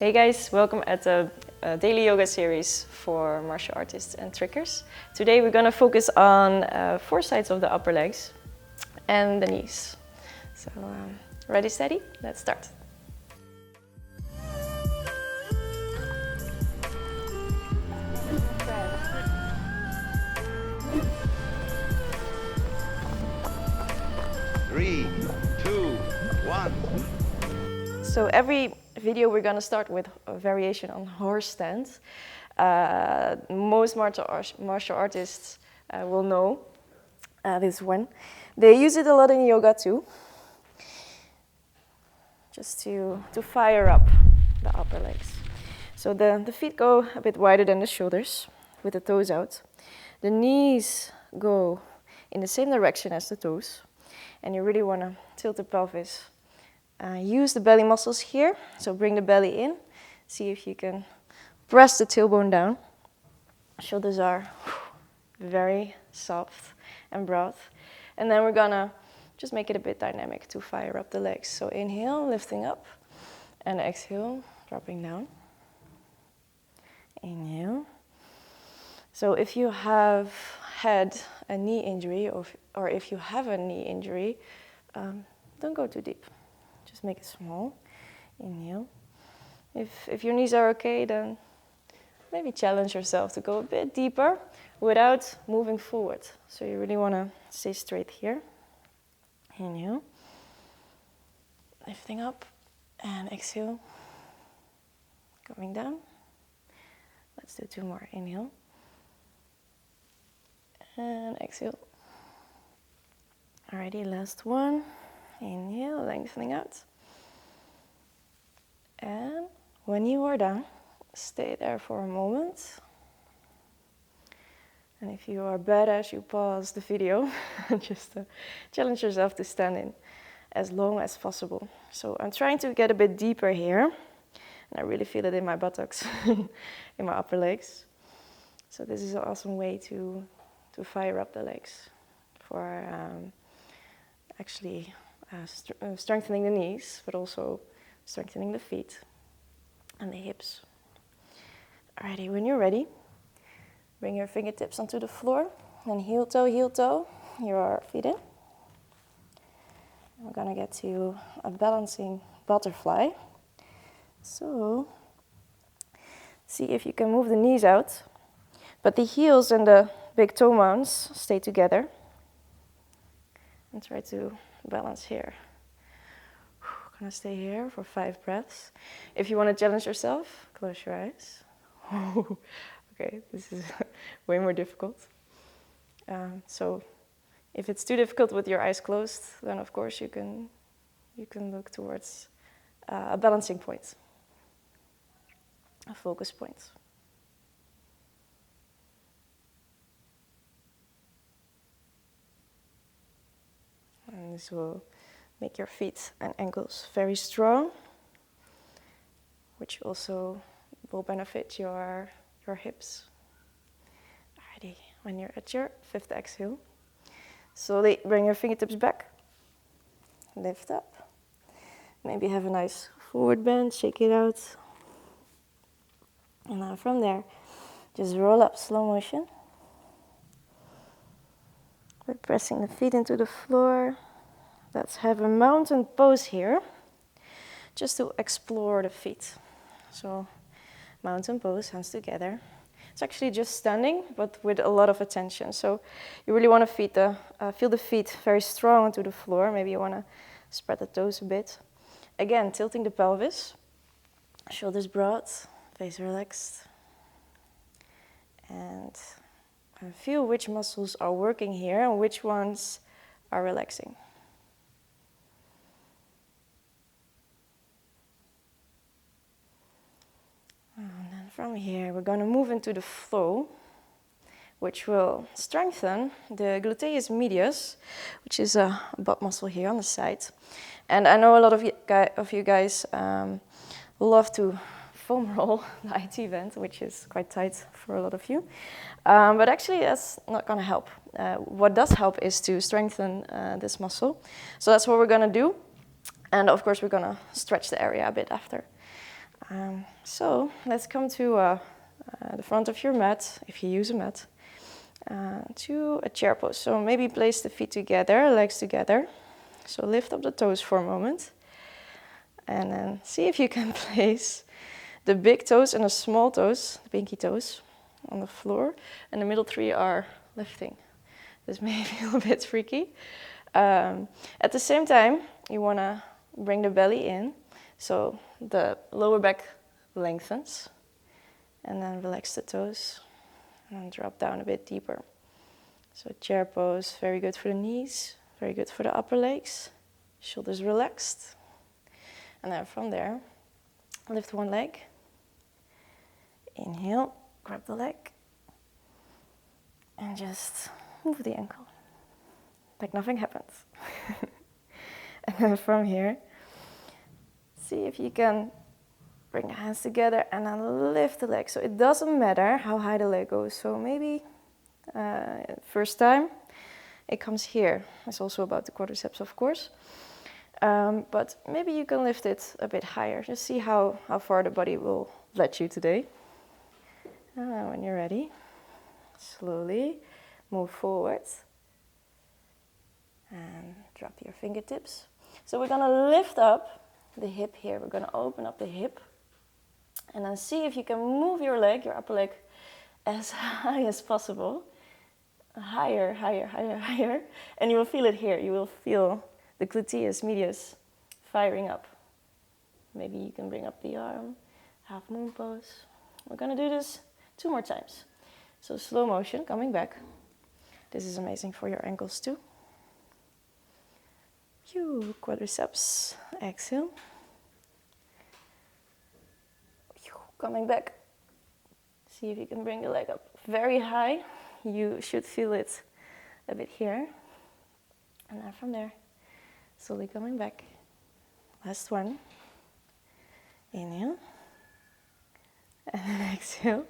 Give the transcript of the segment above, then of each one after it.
Hey guys, welcome at the daily yoga series for martial artists and trickers. Today we're going to focus on 4 sides of the upper legs and the knees. So ready, steady? Let's start. Three, two, one. So every video we're going to start with a variation on horse stance. Most martial artists will know this one. They use it a lot in yoga too, just to fire up the upper legs. So the feet go a bit wider than the shoulders with the toes out. The knees go in the same direction as the toes, and you really want to tilt the pelvis. Use the belly muscles here, so bring the belly in. See if you can press the tailbone down. Shoulders are very soft and broad. And then we're gonna just make it a bit dynamic to fire up the legs. So inhale, lifting up, and exhale, dropping down. Inhale. So if you have had a knee injury, or if you have a knee injury, don't go too deep. Just make it small. Inhale. If your knees are okay, then maybe challenge yourself to go a bit deeper without moving forward. So you really want to stay straight here. Inhale. Lifting up and exhale. Coming down. Let's do 2 more. Inhale. And exhale. Alrighty, last one. Inhale, lengthening out. And when you are done, stay there for a moment. And if you are badass, you pause the video. Just challenge yourself to stand in as long as possible. So I'm trying to get a bit deeper here. And I really feel it in my buttocks, in my upper legs. So this is an awesome way to fire up the legs for actually strengthening the knees, but also strengthening the feet and the hips. Alrighty, when you're ready, bring your fingertips onto the floor and heel toe, your feet in. We're gonna get to a balancing butterfly. So, see if you can move the knees out, but the heels and the big toe mounds stay together. And try to balance here. Gonna stay here for 5 breaths. If you want to challenge yourself, close your eyes. Okay, this is way more difficult. So if it's too difficult with your eyes closed, then of course you can look towards a balancing point, a focus point. And this will make your feet and ankles very strong, which also will benefit your hips. Alrighty, when you're at your 5th exhale, slowly bring your fingertips back, lift up. Maybe have a nice forward bend, shake it out. And then from there, just roll up slow motion. We're pressing the feet into the floor. Let's have a mountain pose here, just to explore the feet. So, mountain pose, hands together. It's actually just standing, but with a lot of attention. So, you really want to feel the feet very strong onto the floor. Maybe you want to spread the toes a bit. Again, tilting the pelvis, shoulders broad, face relaxed. And feel which muscles are working here and which ones are relaxing. And then from here, we're going to move into the flow, which will strengthen the gluteus medius, which is a butt muscle here on the side. And I know a lot of you guys love to foam roll the IT vent, which is quite tight for a lot of you. But actually, that's not going to help. What does help is to strengthen this muscle. So that's what we're going to do. And of course, we're going to stretch the area a bit after. So let's come to the front of your mat, if you use a mat, to a chair pose. So maybe place the feet together, legs together. So lift up the toes for a moment. And then see if you can place the big toes and the small toes, the pinky toes, on the floor. And the middle three are lifting. This may feel a bit freaky. At the same time, you want to bring the belly in. So the lower back lengthens. And then relax the toes. And drop down a bit deeper. So chair pose, very good for the knees. Very good for the upper legs. Shoulders relaxed. And then from there, lift one leg. Inhale, grab the leg. And just move the ankle. Like nothing happened. And then from here, see if you can bring the hands together and then lift the leg. So it doesn't matter how high the leg goes. So maybe first time it comes here. It's also about the quadriceps, of course. But maybe you can lift it a bit higher. Just see how far the body will let you today. When you're ready, slowly move forward. And drop your fingertips. So we're going to lift up the hip here. We're going to open up the hip. And then see if you can move your leg, your upper leg, as high as possible. Higher, higher, higher, higher. And you will feel it here. You will feel the gluteus medius firing up. Maybe you can bring up the arm, half moon pose. We're going to do this 2 more times. So slow motion, coming back. This is amazing for your ankles too. Quadriceps, exhale. Coming back. See if you can bring the leg up very high. You should feel it a bit here. And then from there, slowly coming back. Last one. Inhale. And then exhale.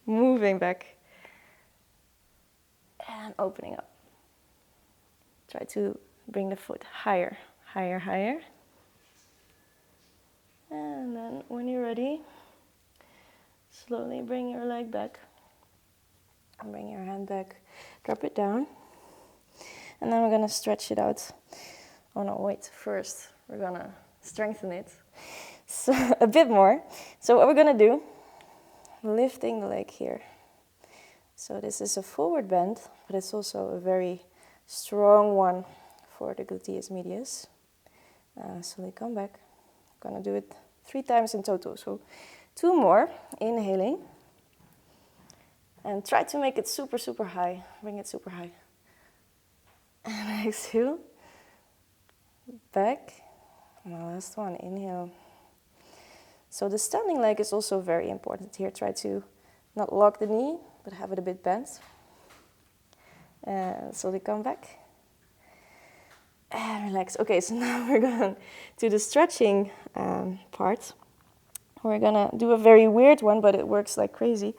Moving back. And opening up. Try to bring the foot higher, higher, higher. And then when you're ready, slowly bring your leg back. And bring your hand back. Drop it down. And then we're going to stretch it out. Oh no, wait. First, we're going to strengthen it. So a bit more. So what we're going to do, lifting the leg here. So this is a forward bend, but it's also a very strong one for the gluteus medius. Slowly come back. I'm going to do it 3 times in total. So 2 more. Inhaling. And try to make it super, super high. Bring it super high. And exhale. Back. And the last one. Inhale. So the standing leg is also very important here. Try to not lock the knee, but have it a bit bent. And slowly come back. And relax. Okay, so now we're going to the stretching part. We're going to do a very weird one, but it works like crazy.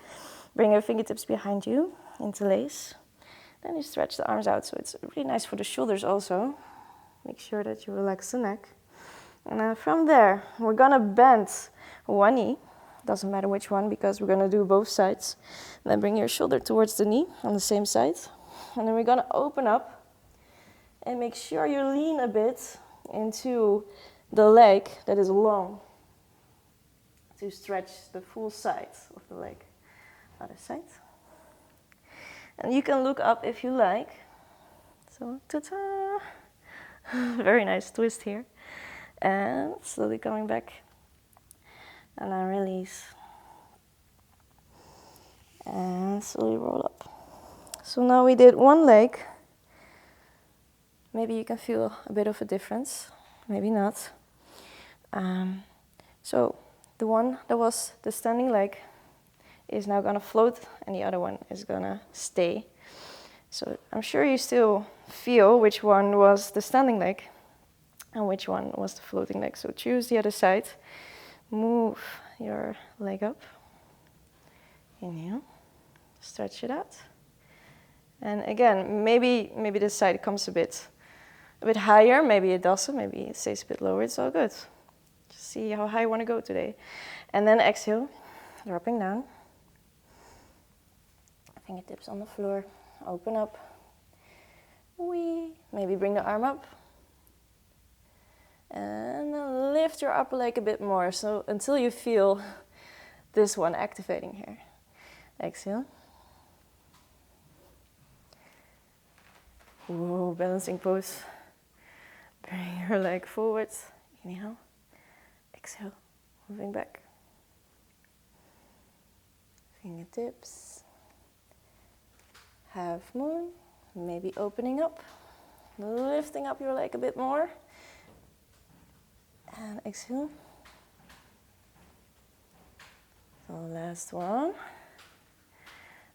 Bring your fingertips behind you, interlace. Then you stretch the arms out, so it's really nice for the shoulders also. Make sure that you relax the neck. And from there, we're going to bend one knee. Doesn't matter which one, because we're going to do both sides. And then bring your shoulder towards the knee on the same side. And then we're going to open up. And make sure you lean a bit into the leg that is long. To stretch the full side of the leg. Other side. And you can look up if you like. So, ta-ta! Very nice twist here. And slowly coming back. And then release. And slowly roll up. So now we did one leg. Maybe you can feel a bit of a difference. Maybe not. So the one that was the standing leg is now going to float, and the other one is going to stay. So I'm sure you still feel which one was the standing leg and which one was the floating leg. So choose the other side. Move your leg up. Inhale. Stretch it out. And again, maybe this side comes a bit higher. Maybe it doesn't. Maybe it stays a bit lower. It's all good. Just See how high you want to go today. And then exhale, dropping down. Fingertips on the floor, open up. Wee. Maybe bring the arm up. And lift your upper leg a bit more, so until you feel this one activating here. Exhale. Whoa, balancing pose. Bring your leg forward. Inhale. Exhale. Moving back. Fingertips. Half moon. Maybe opening up. Lifting up your leg a bit more. And exhale. So last one.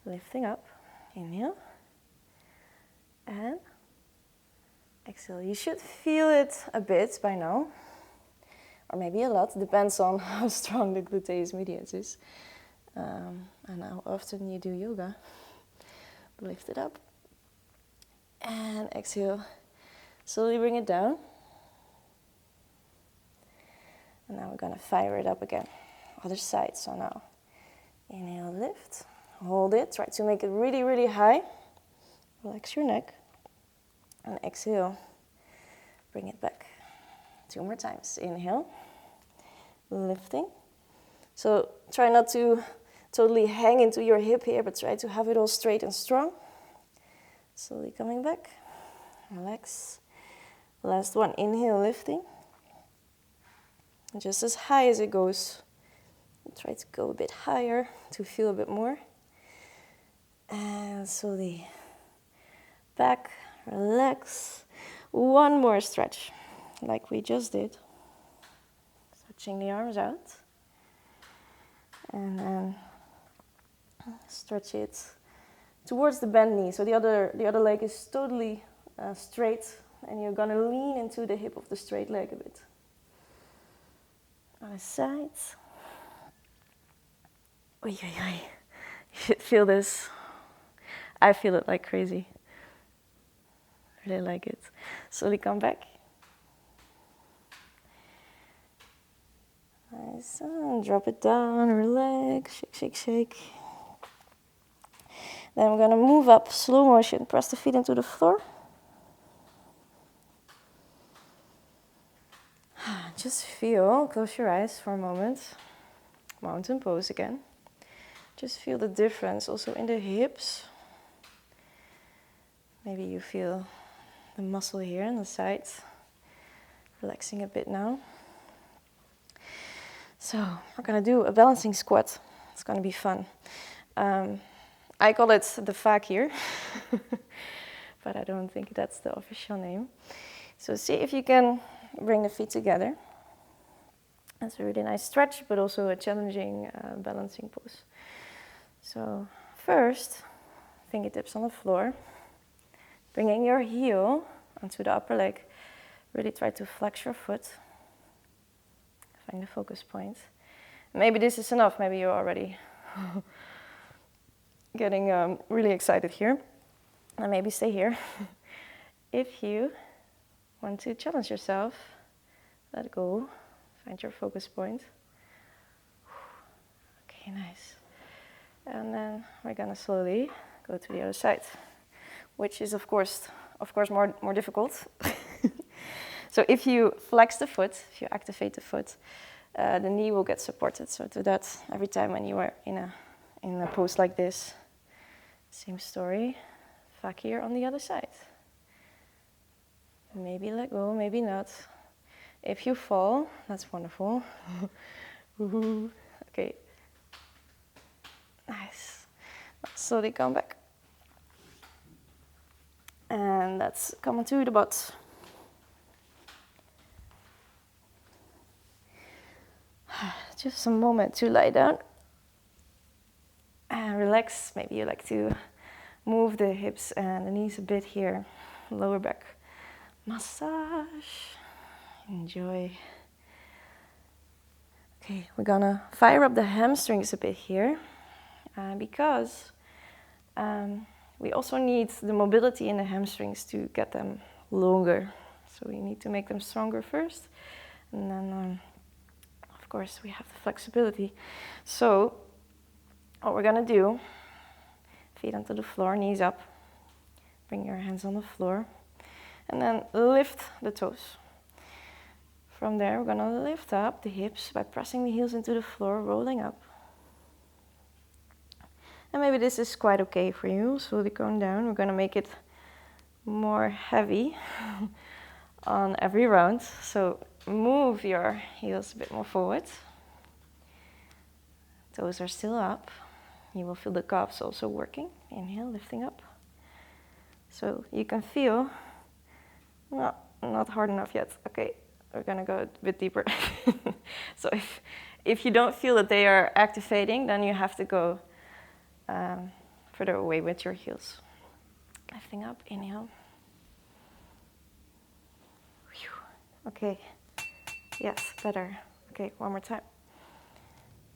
Lifting up. Inhale. And exhale. You should feel it a bit by now. Or maybe a lot. Depends on how strong the gluteus medius is. And how often you do yoga. Lift it up. And exhale. Slowly bring it down. And now we're going to fire it up again. Other side. So now, inhale, lift. Hold it. Try to make it really, really high. Relax your neck. And exhale. Bring it back. 2 more times. Inhale. Lifting. So try not to totally hang into your hip here, but try to have it all straight and strong. Slowly coming back. Relax. Last one. Inhale, lifting. Just as high as it goes. Try to go a bit higher to feel a bit more. And slowly back, relax. One more stretch, like we just did. Stretching the arms out. And then stretch it towards the bent knee. So the other leg is totally straight, and you're gonna lean into the hip of the straight leg a bit. Other side. Oy, oy, oy. You should feel this. I feel it like crazy. Really like it. Slowly come back. Nice. And drop it down, relax, shake, shake, shake. Then we're gonna move up, slow motion, press the feet into the floor. Just feel, close your eyes for a moment. Mountain pose again. Just feel the difference also in the hips. Maybe you feel the muscle here on the side. Relaxing a bit now. So we're gonna do a balancing squat. It's gonna be fun. I call it the fakir, but I don't think that's the official name. So see if you can bring the feet together. That's a really nice stretch, but also a challenging balancing pose. So first, fingertips on the floor. Bringing your heel onto the upper leg. Really try to flex your foot. Find the focus point. Maybe this is enough. Maybe you're already getting really excited here. And maybe stay here. If you want to challenge yourself, let go. Find your focus point. Okay, nice. And then we're gonna slowly go to the other side, which is of course more difficult. So if you flex the foot, if you activate the foot, the knee will get supported. So do that every time when you are in a pose like this. Same story. Fakir on the other side. Maybe let go, maybe not. If you fall, that's wonderful. Okay. Nice. Slowly come back. And let's come onto the butt. Just a moment to lie down. And relax. Maybe you like to move the hips and the knees a bit here. Lower back massage. Enjoy. Okay, we're gonna fire up the hamstrings a bit here because we also need the mobility in the hamstrings to get them longer. So we need to make them stronger first, and then of course, we have the flexibility. So what we're gonna do, feet onto the floor, knees up, bring your hands on the floor, and then lift the toes. From there, we're gonna lift up the hips by pressing the heels into the floor, rolling up. And maybe this is quite okay for you, slowly going down. We're gonna make it more heavy on every round. So move your heels a bit more forward. Toes are still up. You will feel the calves also working. Inhale, lifting up. So you can feel, not hard enough yet. Okay, we're gonna go a bit deeper. So if you don't feel that they are activating, then you have to go further away with your heels. Lifting up, inhale. Okay, yes, better. Okay, one more time.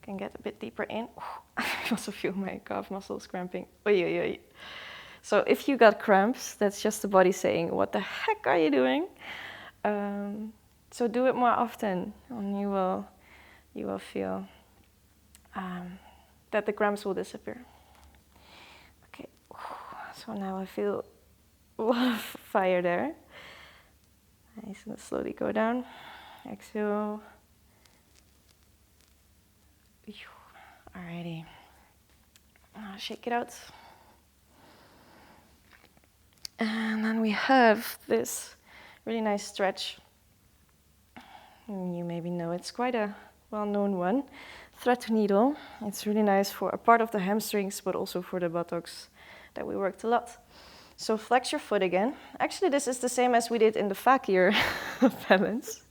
Can get a bit deeper in. I also feel my calf muscles cramping. Oy, oy, oy. So if you got cramps, that's just the body saying, what the heck are you doing? So do it more often, and you will feel that the cramps will disappear. Okay, so now I feel a lot of fire there. Nice, and slowly go down. Exhale. Alrighty. Now shake it out. And then we have this really nice stretch. You maybe know it's quite a well-known one. Thread needle. It's really nice for a part of the hamstrings, but also for the buttocks that we worked a lot. So flex your foot again. Actually, this is the same as we did in the fakir balance.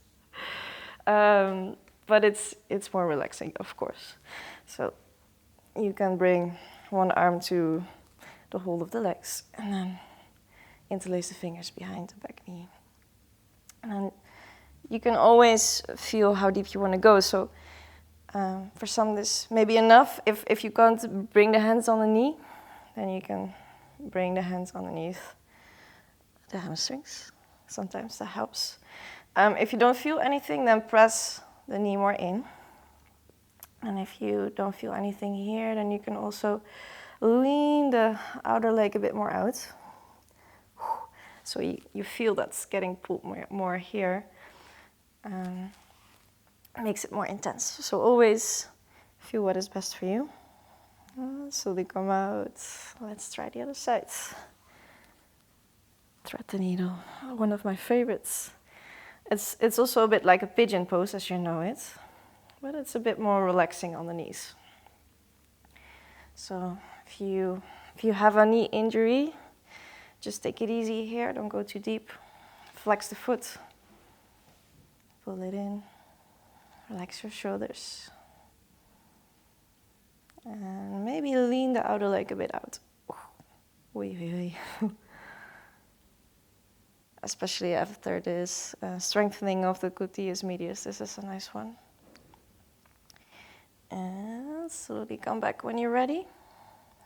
But it's more relaxing, of course. So you can bring one arm to the whole of the legs and then interlace the fingers behind the back knee. And then you can always feel how deep you want to go. So for some, this may be enough. If you can't bring the hands on the knee, then you can bring the hands underneath the hamstrings. Sometimes that helps. If you don't feel anything, then press the knee more in. And if you don't feel anything here, then you can also lean the outer leg a bit more out. So you feel that's getting pulled more here. Makes it more intense. So always feel what is best for you. Slowly come out. Let's try the other side. Thread the needle, one of my favorites. It's also a bit like a pigeon pose, as you know it, but it's a bit more relaxing on the knees. So if you have a knee injury, just take it easy here. Don't go too deep. Flex the foot. Pull it in. Relax your shoulders. And maybe lean the outer leg a bit out. Especially after this strengthening of the gluteus medius. This is a nice one. And slowly come back when you're ready.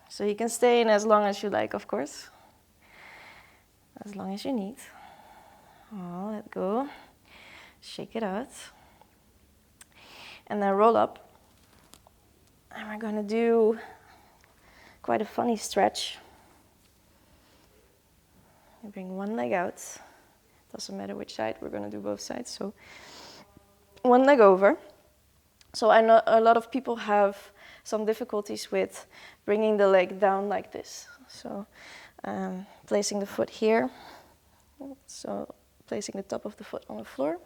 So you can stay in as long as you like, of course. As long as you need. Oh, let go. Shake it out. And then roll up. And we're going to do quite a funny stretch. You bring one leg out. Doesn't matter which side, we're going to do both sides. So one leg over. So I know a lot of people have some difficulties with bringing the leg down like this. So placing the foot here. So placing the top of the foot on the floor.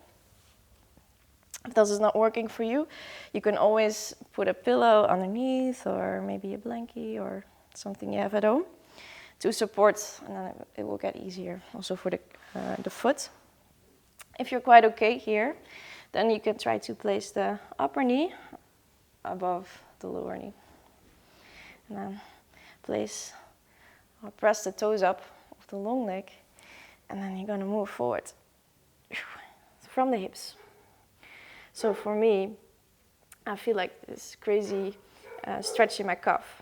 If this is not working for you, you can always put a pillow underneath or maybe a blankie or something you have at home to support, and then it will get easier also for the foot. If you're quite okay here, then you can try to place the upper knee above the lower knee. And then place or press the toes up of the long leg, and then you're going to move forward from the hips. So for me, I feel like this crazy stretch in my calf.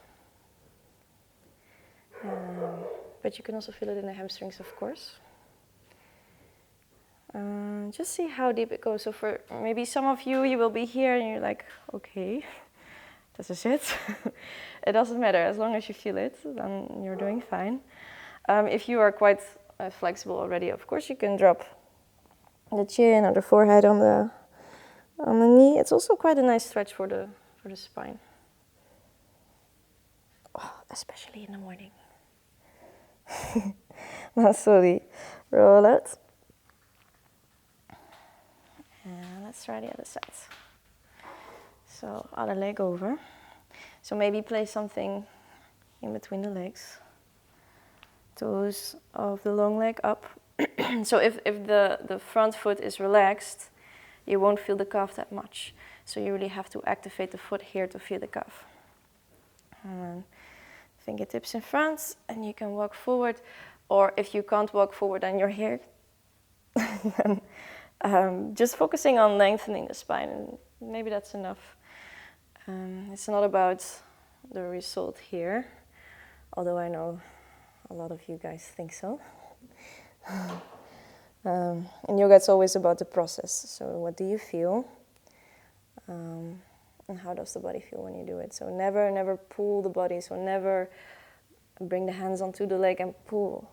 But you can also feel it in the hamstrings, of course. Just see how deep it goes. So for maybe some of you, you will be here and you're like, okay, this is it. It doesn't matter, as long as you feel it, then you're doing fine. If you are quite flexible already, of course you can drop the chin or the forehead on the knee. It's also quite a nice stretch for the spine. Oh, especially in the morning. Now slowly roll it. And let's try the other side. So other leg over. So maybe place something in between the legs. Toes of the long leg up. So if the front foot is relaxed, you won't feel the calf that much. So you really have to activate the foot here to feel the calf. And then fingertips in front, and you can walk forward. Or if you can't walk forward and you're here, then just focusing on lengthening the spine, and maybe that's enough. It's not about the result here, although I know a lot of you guys think so. In yoga, it's always about the process. So what do you feel? And how does the body feel when you do it? So never pull the body. So never bring the hands onto the leg and pull.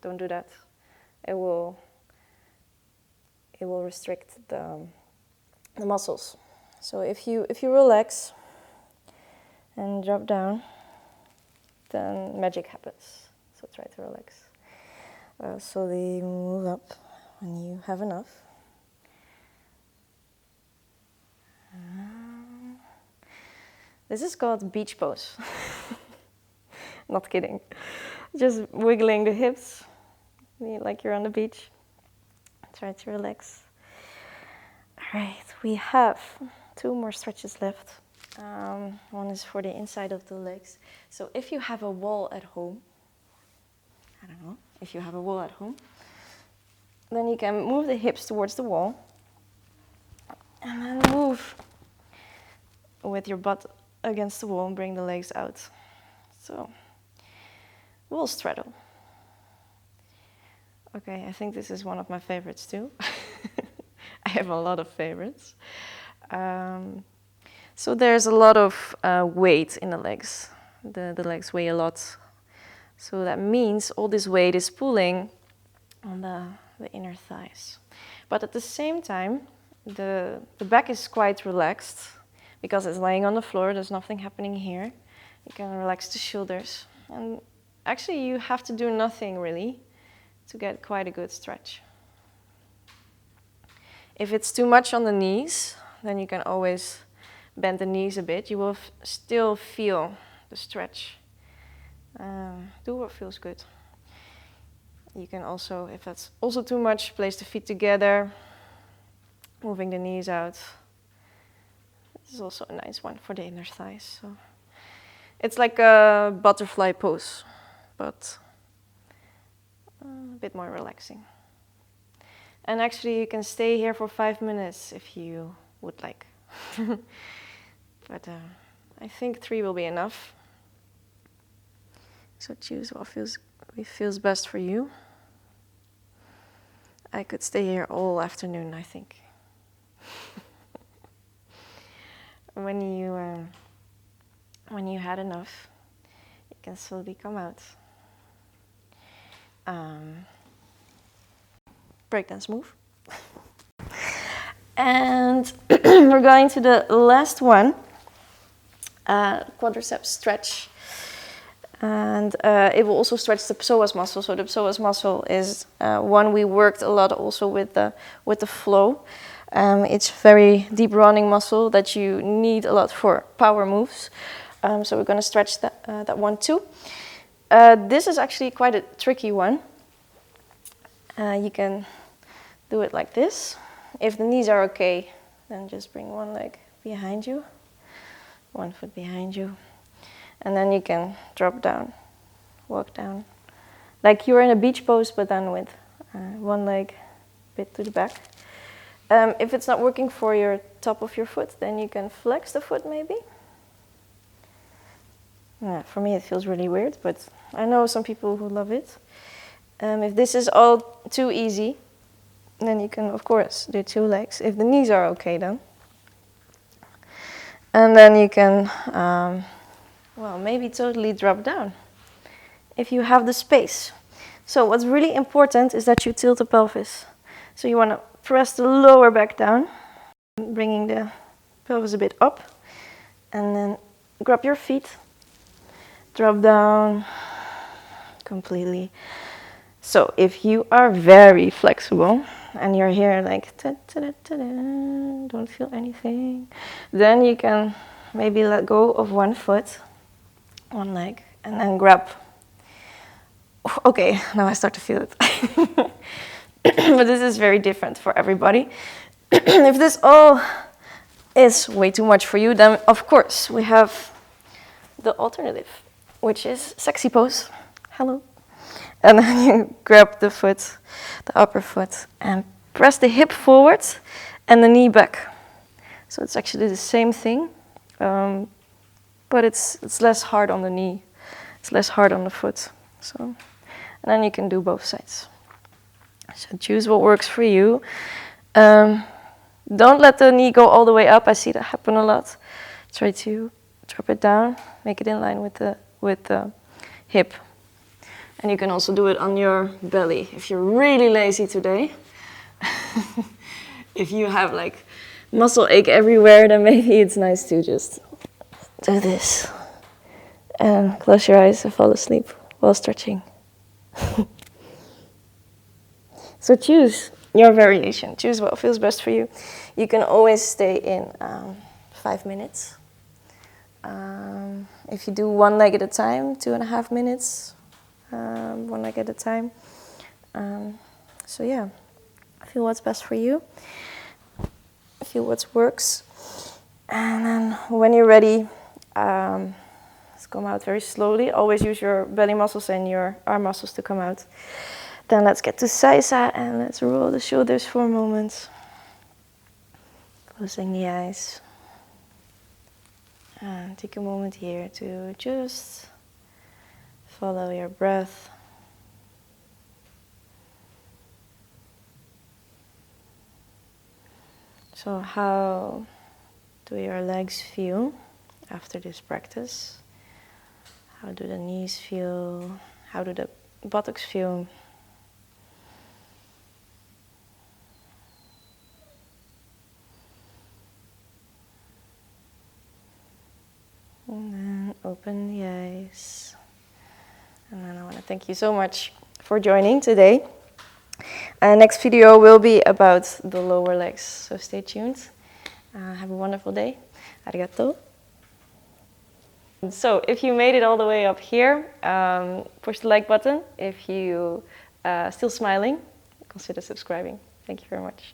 Don't do that. It will restrict the muscles. So if you relax and drop down, then magic happens. So try to relax. Slowly move up when you have enough. This is called beach pose. Not kidding. Just wiggling the hips like you're on the beach. Try to relax. All right, we have 2 more stretches left. One is for the inside of the legs. So if you have a wall at home, I don't know, if you have a wall at home, then you can move the hips towards the wall and then move with your butt against the wall and bring the legs out. So, wall straddle. Okay, I think this is one of my favorites too. I have a lot of favorites. So there's a lot of weight in the legs. The legs weigh a lot. So that means all this weight is pulling on the inner thighs. But at the same time, the back is quite relaxed because it's laying on the floor. There's nothing happening here. You can relax the shoulders. And actually, you have to do nothing really to get quite a good stretch. If it's too much on the knees, then you can always bend the knees a bit. You will still feel the stretch. Do what feels good. You can also, if that's also too much, place the feet together, moving the knees out. This is also a nice one for the inner thighs. So it's like a butterfly pose, but a bit more relaxing. And actually, you can stay here for 5 minutes if you would like. But I think 3 will be enough. So choose what feels best for you. I could stay here all afternoon, I think. When you had enough, you can slowly come out. Breakdance move. And we're going to the last one, quadriceps stretch. And it will also stretch the psoas muscle. So the psoas muscle is one we worked a lot also with the flow. It's very deep running muscle that you need a lot for power moves. So we're going to stretch that one too. This is actually quite a tricky one. You can do it like this. If the knees are okay, then just bring one leg behind you, 1 foot behind you. And then you can drop down, walk down. Like you're in a beach pose, but then with one leg a bit to the back. If it's not working for your top of your foot, then you can flex the foot maybe. Yeah, for me it feels really weird, but I know some people who love it. If this is all too easy, then you can, of course, do 2 legs, if the knees are okay then. And then you can, well, maybe totally drop down, if you have the space. So what's really important is that you tilt the pelvis. So you want to press the lower back down, bringing the pelvis a bit up, and then grab your feet, drop down completely. So if you are very flexible and you're here like don't feel anything, then you can maybe let go of one foot, one leg, and then grab. Okay, now I start to feel it. But this is very different for everybody. If this all is way too much for you, then of course we have the alternative, which is sexy pose. Hello. And then you grab the foot, the upper foot, and press the hip forward and the knee back. So it's actually the same thing, but it's less hard on the knee. It's less hard on the foot. So, and then you can do both sides. So choose what works for you. Don't let the knee go all the way up. I see that happen a lot. Try to drop it down, make it in line with the hip. And you can also do it on your belly if you're really lazy today. If you have like muscle ache everywhere, then maybe it's nice to just do this and close your eyes and fall asleep while stretching. So choose your variation. Choose what feels best for you. You can always stay in 5 minutes. If you do 1 leg at a time, 2.5 minutes. 1 leg at a time. So yeah, feel what's best for you. Feel what works. And then when you're ready, let's come out very slowly. Always use your belly muscles and your arm muscles to come out. Then let's get to Saisa and let's roll the shoulders for a moment. Closing the eyes. And take a moment here to just follow your breath. So how do your legs feel after this practice? How do the knees feel? How do the buttocks feel? And then open the eyes. And then I want to thank you so much for joining today. Next video will be about the lower legs, so stay tuned. Have a wonderful day. Arigato. So if you made it all the way up here, push the like button. If you still smiling, consider subscribing. Thank you very much.